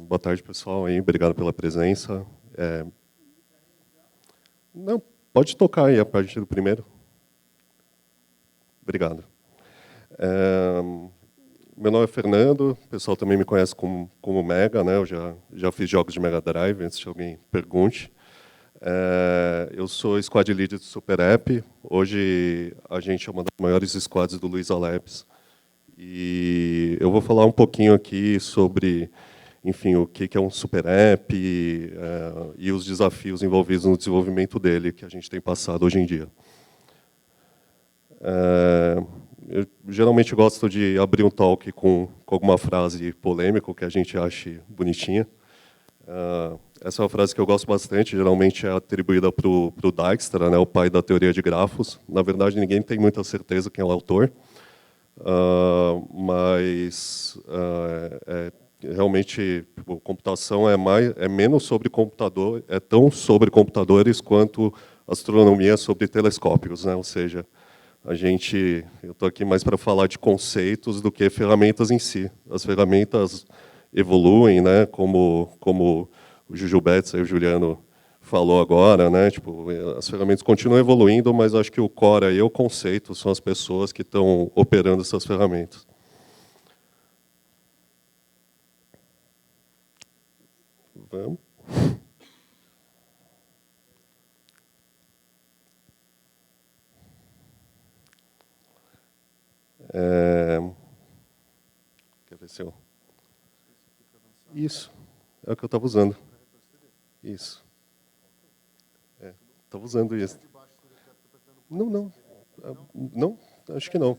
Boa tarde, pessoal. Obrigado pela presença. Não, pode tocar aí a partir do primeiro. Obrigado. Meu nome é Fernando, o pessoal também me conhece como Mega, né? Eu já fiz jogos de Mega Drive, antes de alguém pergunte. Eu sou Squad Lead do Super App. Hoje a gente é uma das maiores squads do Luiza Labs. E eu vou falar um pouquinho aqui sobre, enfim, o que é um Super App e os desafios envolvidos no desenvolvimento dele, que a gente tem passado hoje em dia. Eu geralmente gosto de abrir um talk com alguma frase polêmica, que a gente ache bonitinha. Essa é uma frase que eu gosto bastante, geralmente é atribuída para o Dijkstra, né, o pai da teoria de grafos. Na verdade, ninguém tem muita certeza quem é o autor, mas realmente a computação é menos sobre computador, é tão sobre computadores quanto astronomia sobre telescópios, né? Ou seja, eu estou aqui mais para falar de conceitos do que ferramentas em si. As ferramentas evoluem, né? Como o Juju Betts e o Juliano falou agora, né? Tipo, as ferramentas continuam evoluindo, mas acho que o core aí, o conceito, são as pessoas que estão operando essas ferramentas. Vamos. Quer ver se eu... Isso, é o que eu estava usando. Isso. Estava usando isso. Não. Não, acho que não.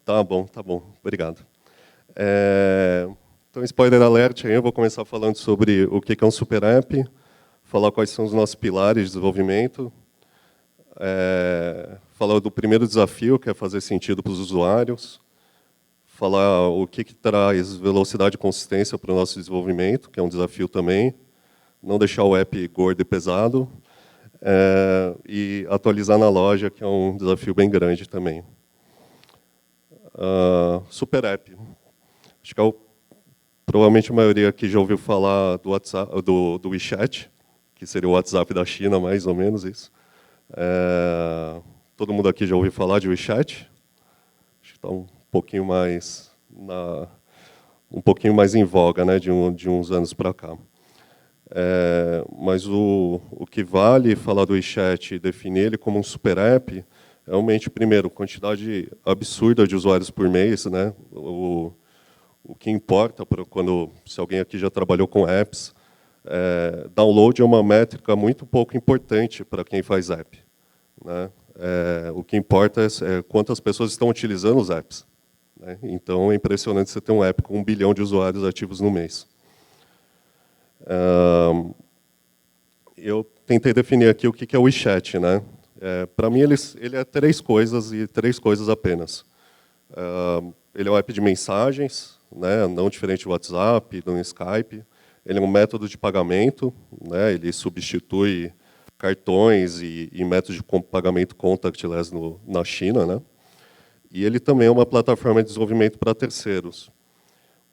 Tá bom. Obrigado. Então, spoiler alert, aí eu vou começar falando sobre o que é um Super App, falar quais são os nossos pilares de desenvolvimento, falar do primeiro desafio, que é fazer sentido para os usuários, falar o que traz velocidade e consistência para o nosso desenvolvimento, que é um desafio também, não deixar o app gordo e pesado, e atualizar na loja, que é um desafio bem grande também. Super App. Acho que provavelmente a maioria aqui já ouviu falar do WhatsApp, do WeChat, que seria o WhatsApp da China, mais ou menos isso. Todo mundo aqui já ouviu falar de WeChat? Acho que está um pouquinho mais em voga, né, de uns anos para cá. Mas o que vale falar do WeChat e definir ele como um super app, realmente, primeiro, quantidade absurda de usuários por mês, né? O que importa, se alguém aqui já trabalhou com apps, download é uma métrica muito pouco importante para quem faz app, né? O que importa é quantas pessoas estão utilizando os apps, né? Então, é impressionante você ter um app com 1 bilhão de usuários ativos no mês. Eu tentei definir aqui o que é o WeChat, né? Para mim, ele é 3 coisas e 3 coisas apenas. Ele é um app de mensagens, né? Não diferente do WhatsApp, do Skype. Ele é um método de pagamento, né? Ele substitui cartões e métodos de pagamento contactless na China, né? E ele também é uma plataforma de desenvolvimento para terceiros.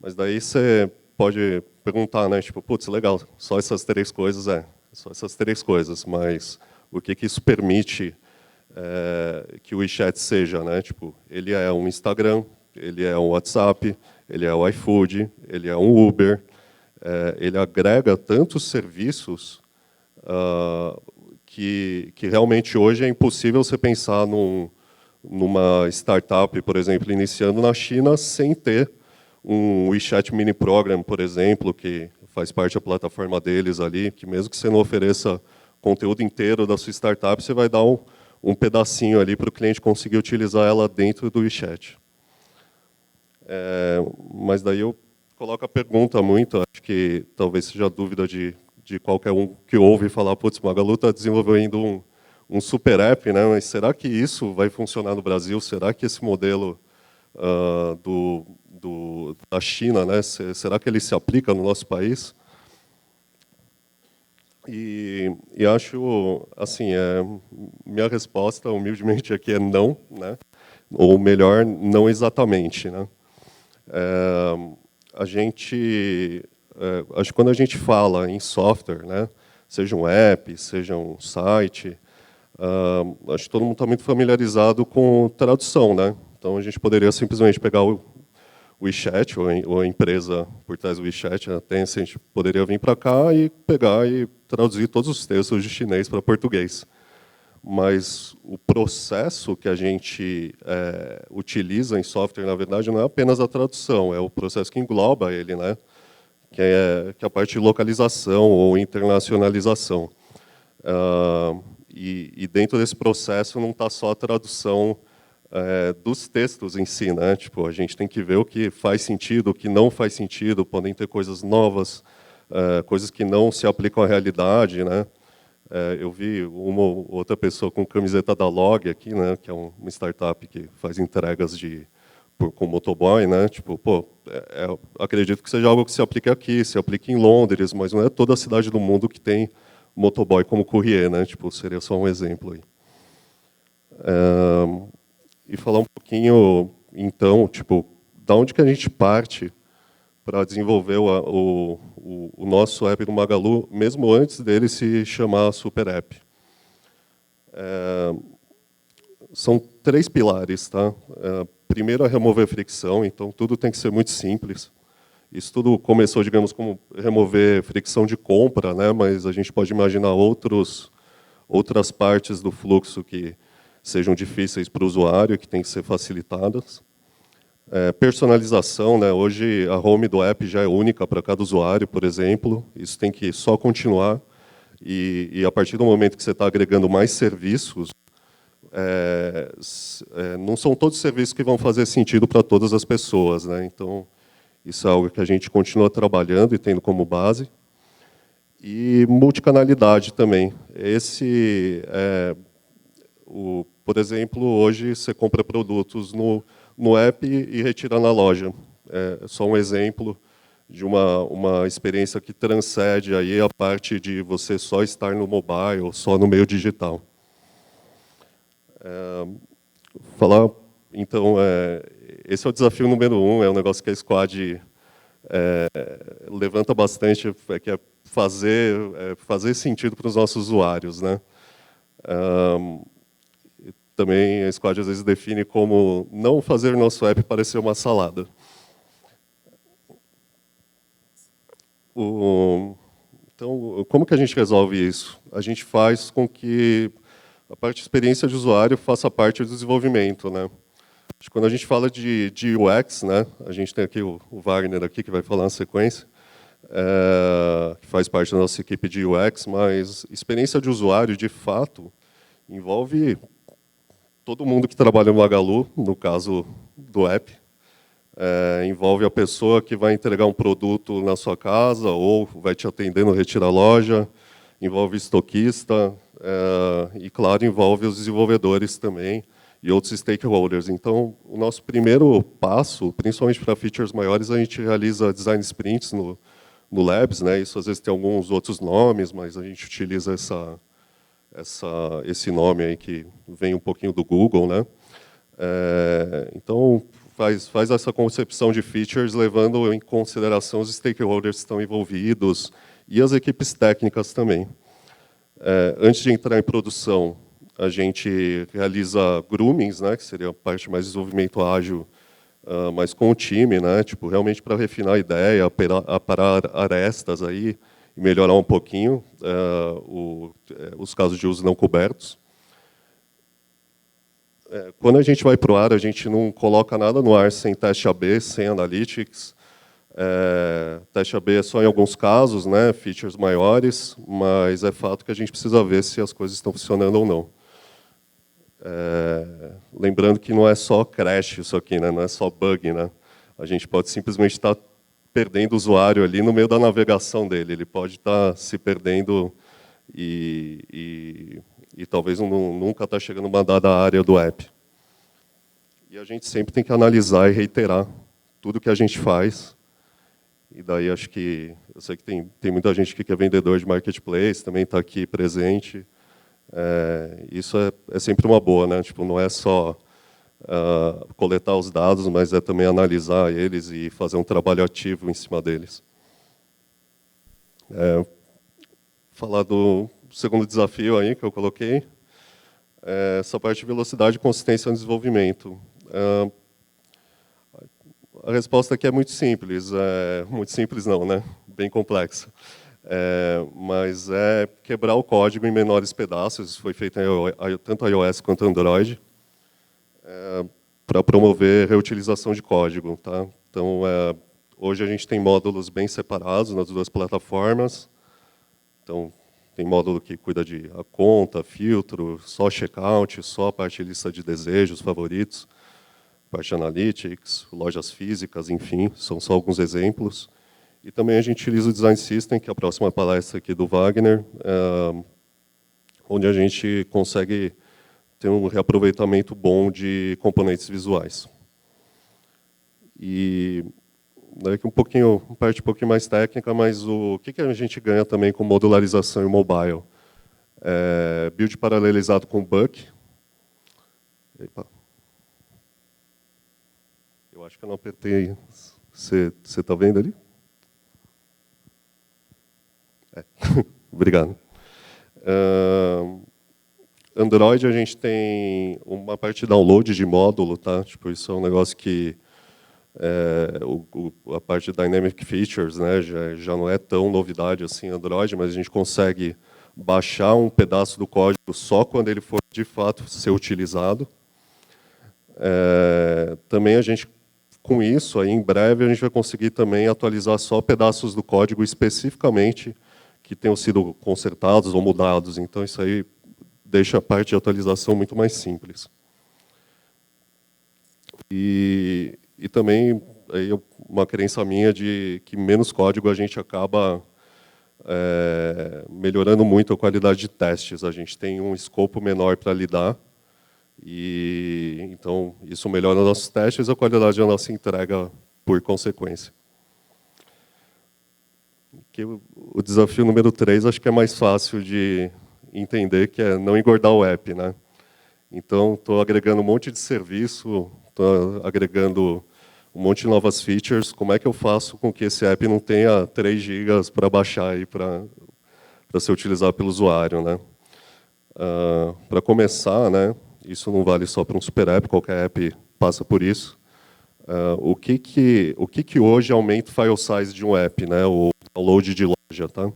Mas daí você pode perguntar, né? Tipo, putz, legal, só essas 3 coisas, só essas 3 coisas, mas o que isso permite que o WeChat seja, né? Tipo, ele é um Instagram, ele é um WhatsApp, ele é o iFood, ele é um Uber, ele agrega tantos serviços que realmente hoje é impossível você pensar numa startup, por exemplo, iniciando na China sem ter um WeChat Mini Program, por exemplo, que faz parte da plataforma deles ali, que mesmo que você não ofereça conteúdo inteiro da sua startup, você vai dar um pedacinho ali para o cliente conseguir utilizar ela dentro do WeChat. Mas daí eu coloco a pergunta muito, acho que talvez seja dúvida de qualquer um que ouve falar, putz, Magalu está desenvolvendo um super app, né? Mas será que isso vai funcionar no Brasil? Será que esse modelo da China, né? Será que ele se aplica no nosso país? E acho, assim, minha resposta, humildemente, aqui é não, né? Ou melhor, não exatamente, né? a gente, acho que quando a gente fala em software, né, seja um app, seja um site, acho que todo mundo está muito familiarizado com tradução, né? Então a gente poderia simplesmente pegar o WeChat, ou a empresa por trás do WeChat, a Tencent, poderia vir para cá e pegar e traduzir todos os textos de chinês para português. Mas o processo que a gente utiliza em software, na verdade, não é apenas a tradução, é o processo que engloba ele, né? Que é a parte de localização ou internacionalização. E dentro desse processo não está só a tradução dos textos em si, né? Tipo, a gente tem que ver o que faz sentido, o que não faz sentido, podem ter coisas novas, coisas que não se aplicam à realidade, né? Eu vi uma ou outra pessoa com camiseta da Log aqui, né? Que é uma startup que faz entregas com motoboy, né? Tipo, pô, acredito que seja algo que se aplique aqui, se aplique em Londres, mas não é toda a cidade do mundo que tem motoboy como courrier, né? Tipo, seria só um exemplo aí. E falar um pouquinho, então, tipo, da onde que a gente parte para desenvolver o nosso app do Magalu, mesmo antes dele se chamar Super App. São 3 pilares, tá? Primeiro é remover fricção, então tudo tem que ser muito simples. Isso tudo começou, digamos, como remover fricção de compra, né? Mas a gente pode imaginar outras partes do fluxo que sejam difíceis para o usuário, que têm que ser facilitadas. Personalização, né? Hoje a home do app já é única para cada usuário, por exemplo. Isso tem que só continuar. E a partir do momento que você está agregando mais serviços, não são todos os serviços que vão fazer sentido para todas as pessoas, né? Então, isso é algo que a gente continua trabalhando e tendo como base. E multicanalidade também. Por exemplo, hoje você compra produtos no app e retira na loja. É só um exemplo de uma experiência que transcende aí a parte de você só estar no mobile, só no meio digital. Então, esse é o desafio número 1, é um negócio que a Squad levanta bastante, que é fazer sentido para os nossos usuários, né? Também a Squad às vezes define como não fazer nosso app parecer uma salada. Então, como que a gente resolve isso? A gente faz com que a parte de experiência de usuário faça parte do desenvolvimento, né? Quando a gente fala de UX, né? A gente tem aqui o Wagner aqui que vai falar na sequência, que faz parte da nossa equipe de UX, mas experiência de usuário, de fato, envolve todo mundo que trabalha no Magalu, no caso do app. Envolve a pessoa que vai entregar um produto na sua casa ou vai te atender no Retira Loja, envolve estoquista e, claro, envolve os desenvolvedores também e outros stakeholders. Então, o nosso primeiro passo, principalmente para features maiores, a gente realiza design sprints no Labs, né? Isso às vezes tem alguns outros nomes, mas a gente utiliza esse nome aí que vem um pouquinho do Google, né? Então, faz essa concepção de features levando em consideração os stakeholders que estão envolvidos e as equipes técnicas também. Antes de entrar em produção, a gente realiza groomings, né, que seria a parte mais de desenvolvimento ágil, mas com o time, né, tipo, realmente para refinar a ideia, aparar arestas aí, e melhorar um pouquinho os casos de uso não cobertos. Quando a gente vai para o ar, a gente não coloca nada no ar sem teste AB, sem analytics. Teste AB é só em alguns casos, né, features maiores, mas é fato que a gente precisa ver se as coisas estão funcionando ou não. Lembrando que não é só crash isso aqui, né, não é só bug, né? A gente pode simplesmente estar perdendo o usuário ali no meio da navegação dele. Ele pode estar se perdendo e talvez nunca está chegando uma dada área do app. E a gente sempre tem que analisar e reiterar tudo que a gente faz. E daí acho que, eu sei que tem muita gente aqui que é vendedor de marketplace, também está aqui presente. Isso é sempre uma boa, né? Tipo, não é só coletar os dados, mas é também analisar eles e fazer um trabalho ativo em cima deles. Falar do segundo desafio aí que eu coloquei, essa parte de velocidade e consistência no desenvolvimento. A resposta aqui é muito simples não, né? Bem complexa. Mas é quebrar o código em menores pedaços. Isso foi feito em tanto iOS quanto Android, para promover reutilização de código. Tá? Então, hoje a gente tem módulos bem separados nas duas plataformas. Então, tem módulo que cuida de a conta, filtro, só checkout, só a parte de lista de desejos, favoritos, parte analytics, lojas físicas, enfim, são só alguns exemplos. E também a gente utiliza o Design System, que é a próxima palestra aqui do Wagner, onde a gente consegue ter um reaproveitamento bom de componentes visuais. E daqui uma parte um pouquinho mais técnica, mas o que a gente ganha também com modularização em mobile? Build paralelizado com Buck. Epa. Eu acho que eu não apertei. Você está vendo ali? Obrigado. Android, a gente tem uma parte de download de módulo, tá? Tipo, isso é um negócio que a parte de Dynamic Features, né, já não é tão novidade assim Android, mas a gente consegue baixar um pedaço do código só quando ele for, de fato, ser utilizado. Também a gente, com isso, aí, em breve, a gente vai conseguir também atualizar só pedaços do código especificamente que tenham sido consertados ou mudados. Então, isso aí deixa a parte de atualização muito mais simples. E também aí uma crença minha de que menos código a gente acaba melhorando muito a qualidade de testes. A gente tem um escopo menor para lidar, e então isso melhora nossos testes e a qualidade da nossa entrega por consequência. O desafio número 3 acho que é mais fácil de entender, que é não engordar o app, né? Então, estou agregando um monte de serviço, estou agregando um monte de novas features. Como é que eu faço com que esse app não tenha 3 GB para baixar aí para ser utilizado pelo usuário, né? Para começar, né? Isso não vale só para um super app, qualquer app passa por isso. O que hoje aumenta o file size de um app, né? O download de loja, tá?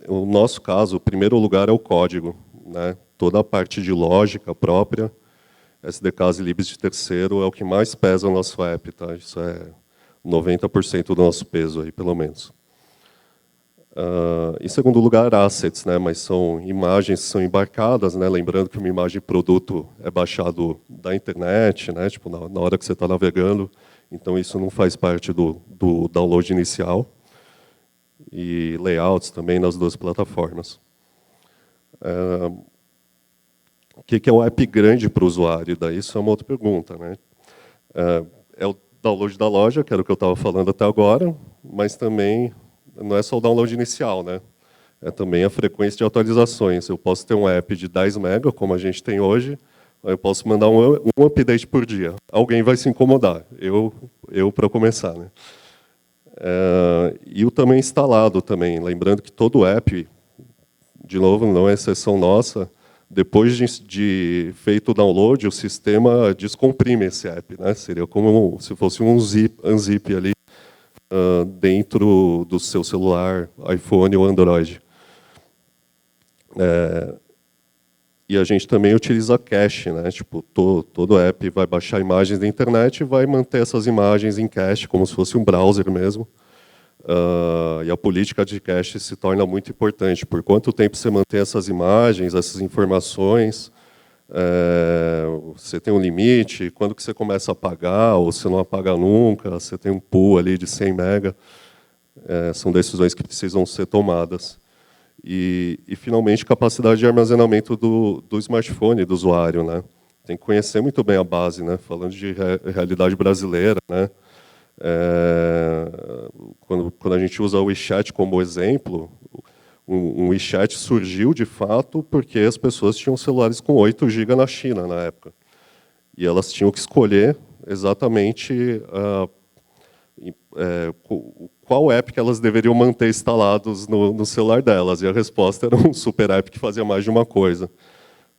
No nosso caso, o primeiro lugar é o código, né? Toda a parte de lógica própria, SDKs e libs de terceiro, é o que mais pesa no nosso app, tá? Isso é 90% do nosso peso, aí, pelo menos. Em segundo lugar, assets, né? Mas são imagens que são embarcadas, né? Lembrando que uma imagem produto é baixado da internet, né? Tipo, na hora que você está navegando, então isso não faz parte do download inicial. E layouts também nas duas plataformas. O que é um app grande para o usuário? Daí isso é uma outra pergunta, né? É o download da loja, que era o que eu estava falando até agora, mas também não é só o download inicial, né? É também a frequência de atualizações. Eu posso ter um app de 10 MB, como a gente tem hoje, eu posso mandar um update por dia. Alguém vai se incomodar, eu para começar, né? E o também instalado também, lembrando que todo app, de novo, não é exceção nossa, depois de feito o download, o sistema descomprime esse app, né? Seria como se fosse um unzip ali dentro do seu celular, iPhone ou Android. E a gente também utiliza cache, né? Tipo, todo app vai baixar imagens da internet e vai manter essas imagens em cache, como se fosse um browser mesmo. E a política de cache se torna muito importante. Por quanto tempo você mantém essas imagens, essas informações? Você tem um limite? Quando que você começa a apagar, ou você não apaga nunca? Você tem um pool ali de 100 MB. São decisões que precisam ser tomadas. E finalmente, capacidade de armazenamento do smartphone do usuário, né? Tem que conhecer muito bem a base, né? Falando de realidade brasileira, né? Quando a gente usa o WeChat como exemplo, o WeChat surgiu, de fato, porque as pessoas tinham celulares com 8 GB na China, na época. E elas tinham que escolher exatamente qual app que elas deveriam manter instalados no celular delas. E a resposta era um super app que fazia mais de uma coisa.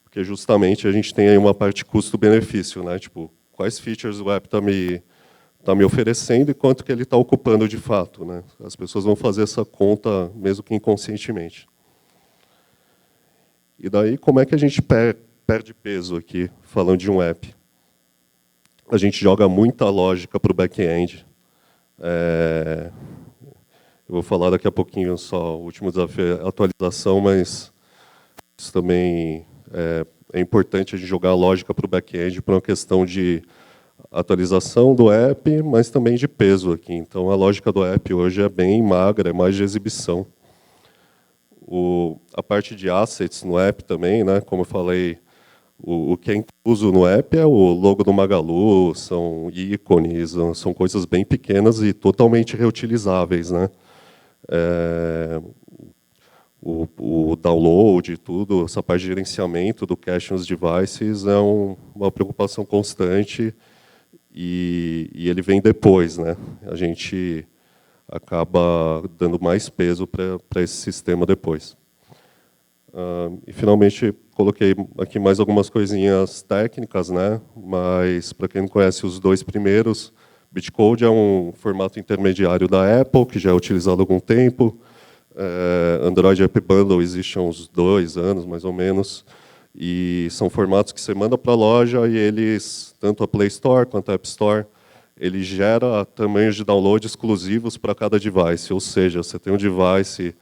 Porque justamente a gente tem aí uma parte custo-benefício, né? Tipo, quais features o app está me oferecendo e quanto que ele está ocupando de fato, né? As pessoas vão fazer essa conta, mesmo que inconscientemente. E daí, como é que a gente perde peso aqui, falando de um app? A gente joga muita lógica para o back-end. Eu vou falar daqui a pouquinho só, o último desafio é a atualização, mas isso também é importante a gente jogar a lógica para o back-end para uma questão de atualização do app, mas também de peso aqui. Então, a lógica do app hoje é bem magra, é mais de exibição. A parte de assets no app também, né, como eu falei, o que é incluso no app é o logo do Magalu, são ícones, são coisas bem pequenas e totalmente reutilizáveis, né? O download e tudo, essa parte de gerenciamento do cache nos devices é uma preocupação constante e ele vem depois, né? A gente acaba dando mais peso para esse sistema depois. E, finalmente, coloquei aqui mais algumas coisinhas técnicas, né? Mas, para quem não conhece os dois primeiros, Bitcode é um formato intermediário da Apple, que já é utilizado há algum tempo. Android App Bundle existe há uns 2 anos, mais ou menos. E são formatos que você manda para a loja e eles, tanto a Play Store quanto a App Store, ele gera tamanhos de download exclusivos para cada device. Ou seja, você tem um device,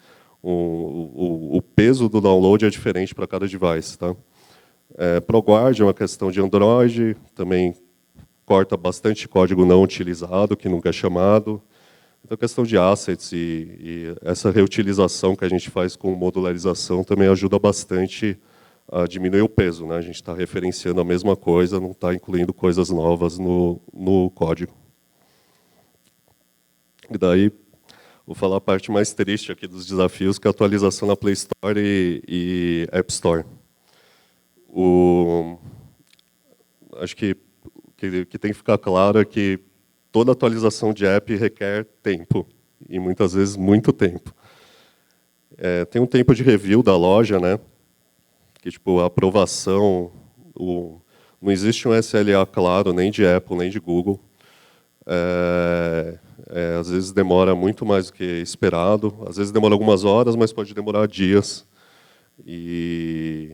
o peso do download é diferente para cada device. Tá? ProGuard é uma questão de Android, também corta bastante código não utilizado, que nunca é chamado. Então, a questão de assets e essa reutilização que a gente faz com modularização também ajuda bastante a diminuir o peso, né? A gente está referenciando a mesma coisa, não está incluindo coisas novas no código. E daí, vou falar a parte mais triste aqui dos desafios, que é a atualização na Play Store e App Store. Acho que tem que ficar claro é que toda atualização de app requer tempo, e muitas vezes muito tempo. Tem um tempo de review da loja, né? Que tipo, a aprovação, não existe um SLA claro, nem de Apple, nem de Google. Às vezes demora muito mais do que esperado, às vezes demora algumas horas, mas pode demorar dias. E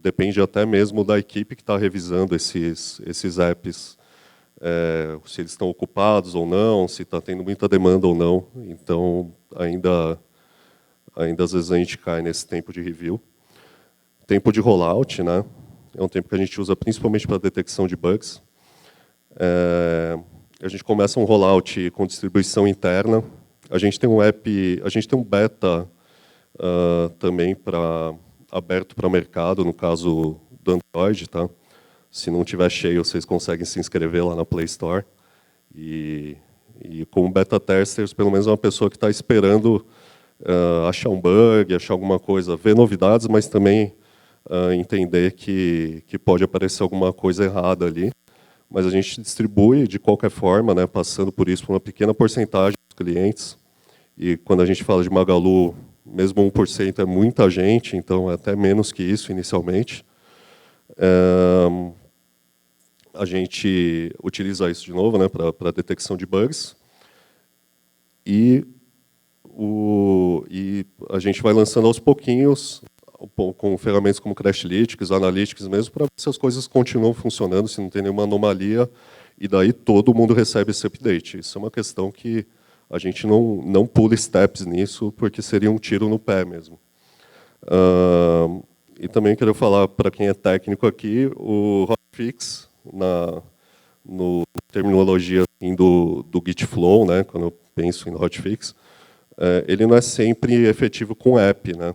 depende até mesmo da equipe que está revisando esses apps, se eles estão ocupados ou não, se está tendo muita demanda ou não. Então, ainda às vezes a gente cai nesse tempo de review. Tempo de rollout, né? É um tempo que a gente usa principalmente para detecção de bugs. A gente começa um rollout com distribuição interna. A gente tem um beta também aberto para mercado, no caso do Android, tá? Se não tiver cheio, vocês conseguem se inscrever lá na Play Store. E como beta testers, pelo menos é uma pessoa que está esperando achar um bug, achar alguma coisa, ver novidades, mas também entender que pode aparecer alguma coisa errada ali. Mas a gente distribui de qualquer forma, né, passando por isso para uma pequena porcentagem dos clientes. E quando a gente fala de Magalu, mesmo 1% é muita gente, então é até menos que isso inicialmente. A gente utiliza isso de novo, né, para detecção de bugs. E a gente vai lançando aos pouquinhos, com ferramentas como Crashlytics, Analytics mesmo, para ver se as coisas continuam funcionando, se não tem nenhuma anomalia, e daí todo mundo recebe esse update. Isso é uma questão que a gente não pula steps nisso, porque seria um tiro no pé mesmo. E também quero falar para quem é técnico aqui, o hotfix, no terminologia assim, do Git Flow, né, quando eu penso em hotfix, ele não é sempre efetivo com app, né?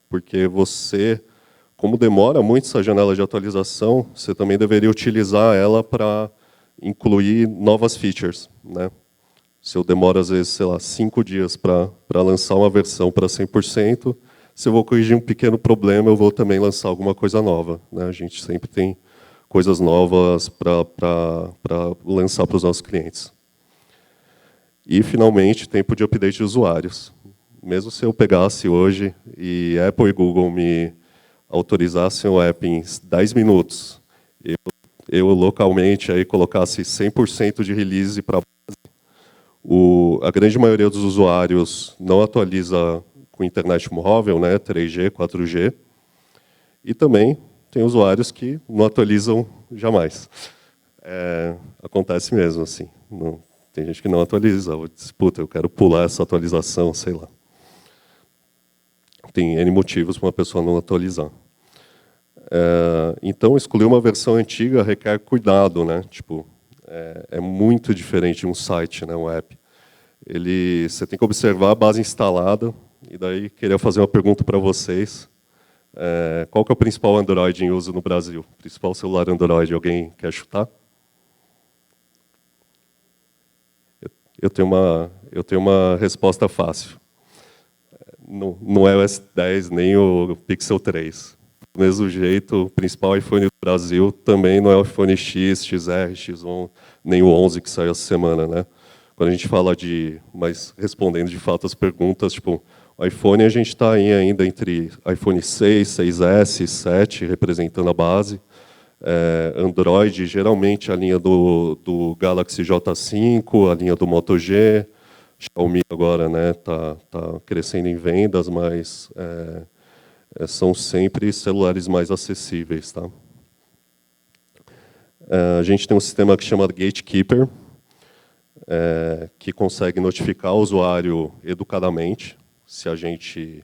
Porque você, como demora muito essa janela de atualização, você também deveria utilizar ela para incluir novas features, né? Se eu demoro, às vezes, sei lá, 5 dias para lançar uma versão para 100%, se eu vou corrigir um pequeno problema, eu vou também lançar alguma coisa nova, né? A gente sempre tem coisas novas para lançar para os nossos clientes. E, finalmente, tempo de update de usuários. Mesmo se eu pegasse hoje e Apple e Google me autorizassem o app em 10 minutos, eu localmente aí colocasse 100% de release para a base, a grande maioria dos usuários não atualiza com internet móvel, né, 3G, 4G, e também tem usuários que não atualizam jamais. Acontece mesmo, assim. Não, tem gente que não atualiza. Puta, eu quero pular essa atualização, sei lá. Tem N motivos para uma pessoa não atualizar. Então, excluir uma versão antiga requer cuidado, né? Tipo, é muito diferente de um site, né, um app. Você tem que observar a base instalada, e daí queria fazer uma pergunta para vocês. Qual que é o principal Android em uso no Brasil? Principal celular Android, alguém quer chutar? Eu tenho uma resposta fácil. Não é o S10 nem o Pixel 3. Do mesmo jeito, o principal iPhone do Brasil também não é o iPhone X, XR, X11, nem o 11 que saiu essa semana, né? Quando a gente fala mas respondendo de fato as perguntas, tipo, o iPhone a gente está ainda entre iPhone 6, 6S, 7, representando a base. Android, geralmente a linha do Galaxy J5, a linha do Moto G, Xiaomi agora, né, tá crescendo em vendas, mas são sempre celulares mais acessíveis, tá? A gente tem um sistema que chama Gatekeeper, que consegue notificar o usuário educadamente se a gente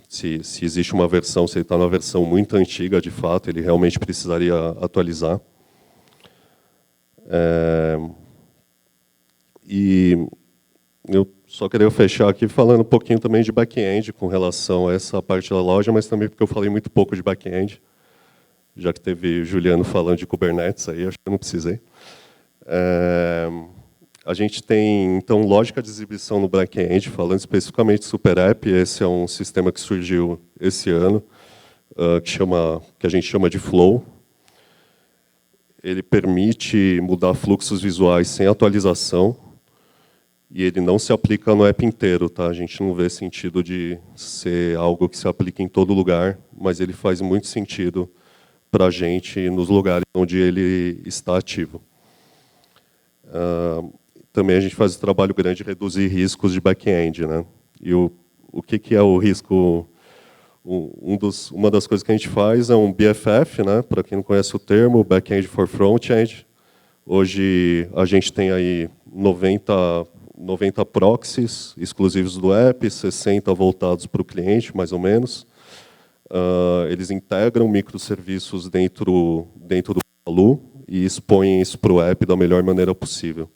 se existe uma versão, se ele está numa versão muito antiga, de fato, ele realmente precisaria atualizar. E eu só queria fechar aqui falando um pouquinho também de back-end com relação a essa parte da loja, mas também porque eu falei muito pouco de back-end, já que teve Juliano falando de Kubernetes, aí acho que eu não precisei. A gente tem, então, lógica de exibição no back-end, falando especificamente de Super App. Esse é um sistema que surgiu esse ano, que a gente chama de Flow. Ele permite mudar fluxos visuais sem atualização, e ele não se aplica no app inteiro, tá? A gente não vê sentido de ser algo que se aplica em todo lugar, mas ele faz muito sentido para a gente nos lugares onde ele está ativo. Também a gente faz um trabalho grande de reduzir riscos de back-end, né? E o que é o risco? Uma das coisas que a gente faz é um BFF, né? Para quem não conhece o termo, Back-end for Front-end. Hoje a gente tem aí 90 proxies exclusivos do app, 60 voltados para o cliente, mais ou menos. Eles integram microserviços dentro do Palu e expõem isso para o app da melhor maneira possível.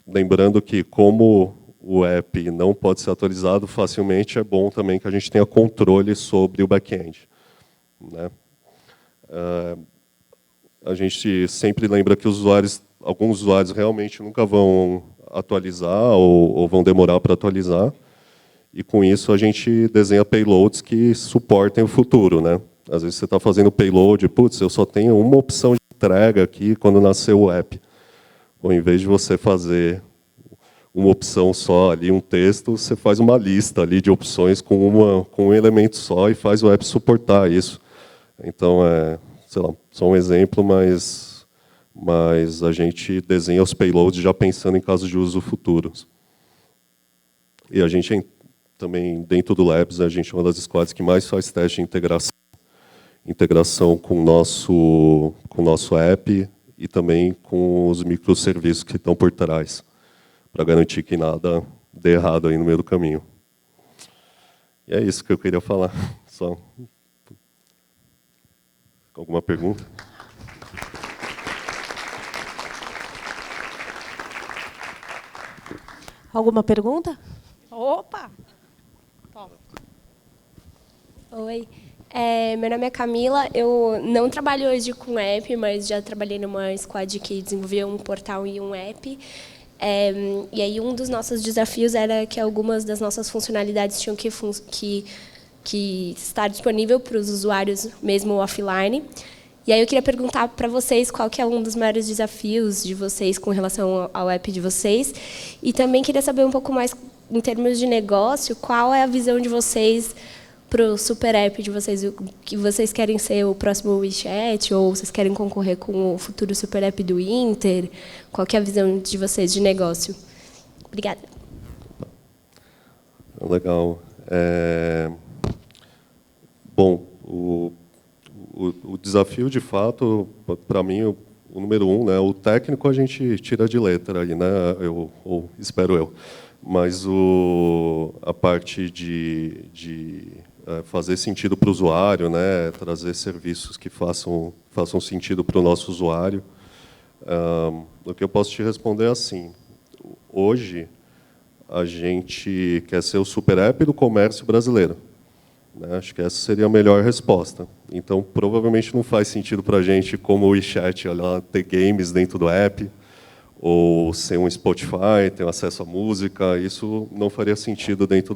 Lembrando que, como o app não pode ser atualizado facilmente, é bom também que a gente tenha controle sobre o back-end, né? A gente sempre lembra que alguns usuários realmente nunca vão atualizar ou vão demorar para atualizar, e com isso a gente desenha payloads que suportem o futuro, né? Às vezes você está fazendo payload, putz, eu só tenho uma opção de entrega aqui quando nasceu o app. Ou, em vez de você fazer uma opção só ali, um texto, você faz uma lista ali de opções com um elemento só e faz o app suportar isso. Então, sei lá, só um exemplo, mas a gente desenha os payloads já pensando em casos de uso futuros. E a gente também, dentro do Labs, a gente é uma das squads que mais faz teste de integração com o nosso app e também com os microserviços que estão por trás, para garantir que nada dê errado aí no meio do caminho. E é isso que eu queria falar. Só. Alguma pergunta? Alguma pergunta? Opa! Oi, meu nome é Camila, eu não trabalho hoje com app, mas já trabalhei numa squad que desenvolvia um portal e um app. E aí um dos nossos desafios era que algumas das nossas funcionalidades tinham que que está disponível para os usuários mesmo offline. E aí eu queria perguntar para vocês qual que é um dos maiores desafios de vocês com relação ao app de vocês. E também queria saber um pouco mais, em termos de negócio, qual é a visão de vocês para o super app de vocês, que vocês querem ser o próximo WeChat, ou vocês querem concorrer com o futuro super app do Inter? Qual que é a visão de vocês de negócio? Obrigada. Legal. Bom, o desafio, de fato, para mim, o número 1, né, o técnico a gente tira de letra, aí, né, ou espero eu. Mas a parte de fazer sentido para o usuário, né, trazer serviços que façam sentido para o nosso usuário, o que eu posso te responder é assim: hoje a gente quer ser o super app do comércio brasileiro, né? Acho que essa seria a melhor resposta. Então, provavelmente não faz sentido para a gente, como o WeChat, olha, ter games dentro do app, ou ser um Spotify, ter acesso à música. Isso não faria sentido dentro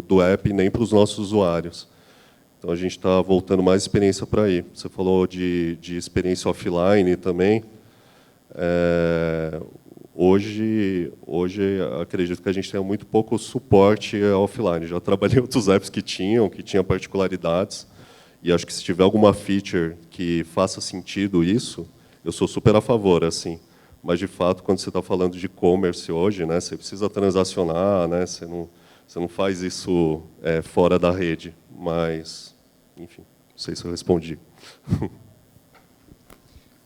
do app, nem para os nossos usuários. Então, a gente está voltando mais experiência para aí. Você falou de experiência offline também. Hoje, acredito que a gente tenha muito pouco suporte offline. Já trabalhei em outros apps que tinham particularidades, e acho que se tiver alguma feature que faça sentido isso, eu sou super a favor, assim. Mas, de fato, quando você está falando de e-commerce hoje, né, você precisa transacionar, né, você não faz isso fora da rede. Mas, enfim, não sei se eu respondi.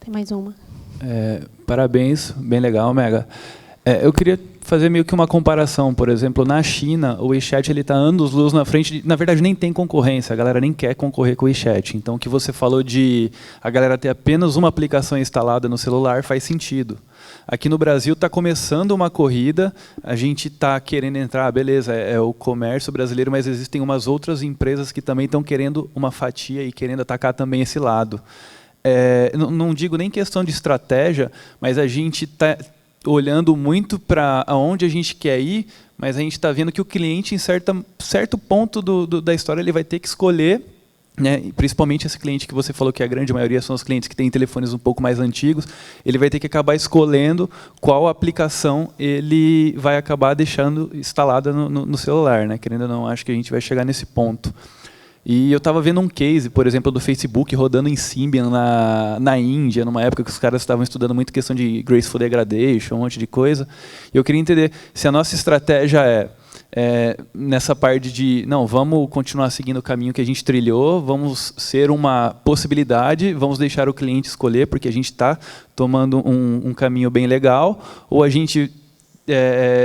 Tem mais uma. Parabéns, bem legal, Mega. Eu queria fazer meio que uma comparação. Por exemplo, na China, o WeChat está anos-luz na frente. Na verdade, nem tem concorrência, a galera nem quer concorrer com o WeChat. Então, o que você falou de a galera ter apenas uma aplicação instalada no celular faz sentido. Aqui no Brasil está começando uma corrida, a gente está querendo entrar, beleza, é o comércio brasileiro, mas existem umas outras empresas que também estão querendo uma fatia e querendo atacar também esse lado. Não digo nem questão de estratégia, mas a gente está olhando muito para aonde a gente quer ir, mas a gente está vendo que o cliente, em certo ponto da história, ele vai ter que escolher, né, principalmente esse cliente que você falou que a grande maioria são os clientes que têm telefones um pouco mais antigos, ele vai ter que acabar escolhendo qual aplicação ele vai acabar deixando instalada no celular, né? Querendo ou não, acho que a gente vai chegar nesse ponto. E eu estava vendo um case, por exemplo, do Facebook rodando em Symbian na Índia, numa época que os caras estavam estudando muito questão de graceful degradation, um monte de coisa. E eu queria entender se a nossa estratégia nessa parte de, não, vamos continuar seguindo o caminho que a gente trilhou, vamos ser uma possibilidade, vamos deixar o cliente escolher, porque a gente está tomando um caminho bem legal, ou a gente,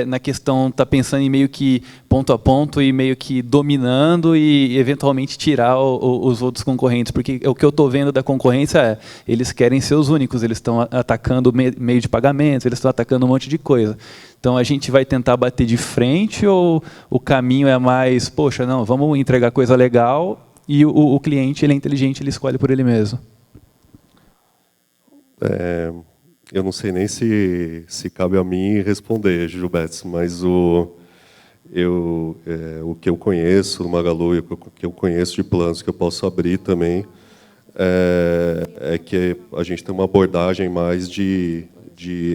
na questão, está pensando em meio que ponto a ponto e meio que dominando e, eventualmente, tirar os outros concorrentes. Porque o que eu estou vendo da concorrência eles querem ser os únicos, eles estão atacando meio de pagamentos, eles estão atacando um monte de coisa. Então, a gente vai tentar bater de frente ou o caminho é mais, poxa, não, vamos entregar coisa legal e o cliente, ele é inteligente, ele escolhe por ele mesmo? Eu não sei nem se cabe a mim responder, Gilberto, mas o que eu conheço do Magalu e o que eu conheço de planos que eu posso abrir também é que a gente tem uma abordagem mais de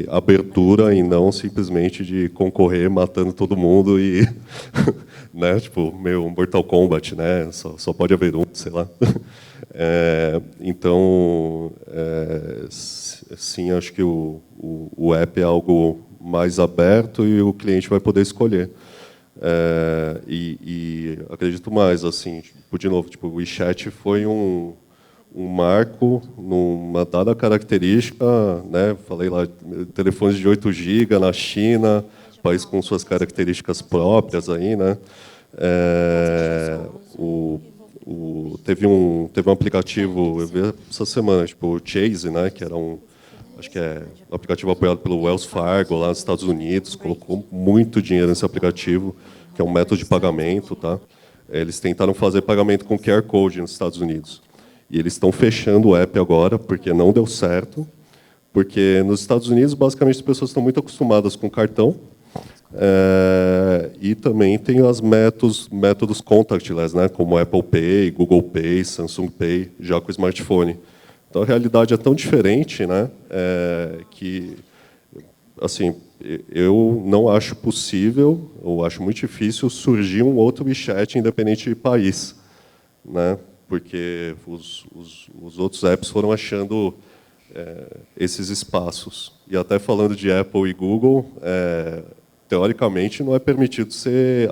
abertura e não simplesmente de concorrer matando todo mundo e né, tipo, meio Mortal Kombat, né? Só pode haver um, sei lá. Então, sim, acho que o app é algo mais aberto e o cliente vai poder escolher. E acredito mais, assim, de novo, tipo, o WeChat foi um marco numa dada característica, né? Falei lá, telefones de 8 GB na China, país com suas características próprias aí, né? Teve um aplicativo, eu vi essa semana, tipo o Chase, né? Que era acho que é um aplicativo apoiado pelo Wells Fargo lá nos Estados Unidos, colocou muito dinheiro nesse aplicativo, que é um método de pagamento, tá? Eles tentaram fazer pagamento com QR Code nos Estados Unidos. E eles estão fechando o app agora, porque não deu certo. Porque nos Estados Unidos, basicamente, as pessoas estão muito acostumadas com cartão. E também tem os métodos contactless, né, como Apple Pay, Google Pay, Samsung Pay, já com o smartphone. Então, a realidade é tão diferente, né, que, assim, eu não acho possível, ou acho muito difícil, surgir um outro WeChat independente de país, né, porque os outros apps foram achando esses espaços. E até falando de Apple e Google, teoricamente não é permitido você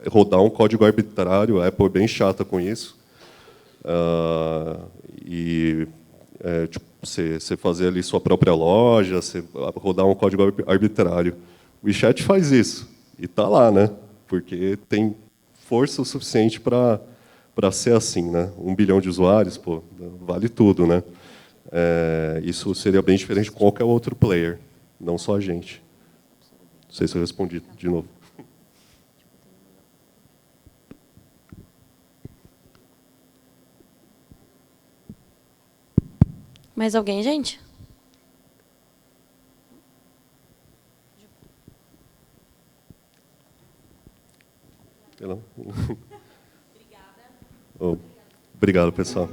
rodar um código arbitrário, a Apple é bem chata com isso. Tipo, você fazer ali sua própria loja, você rodar um código arbitrário. O WeChat faz isso, e está lá, né? Porque tem força o suficiente para ser assim, né? 1 bilhão de usuários, pô, vale tudo, né? Isso seria bem diferente de qualquer outro player, não só a gente. Não sei se eu respondi de novo. Mais alguém, gente? Obrigada. Obrigado, pessoal.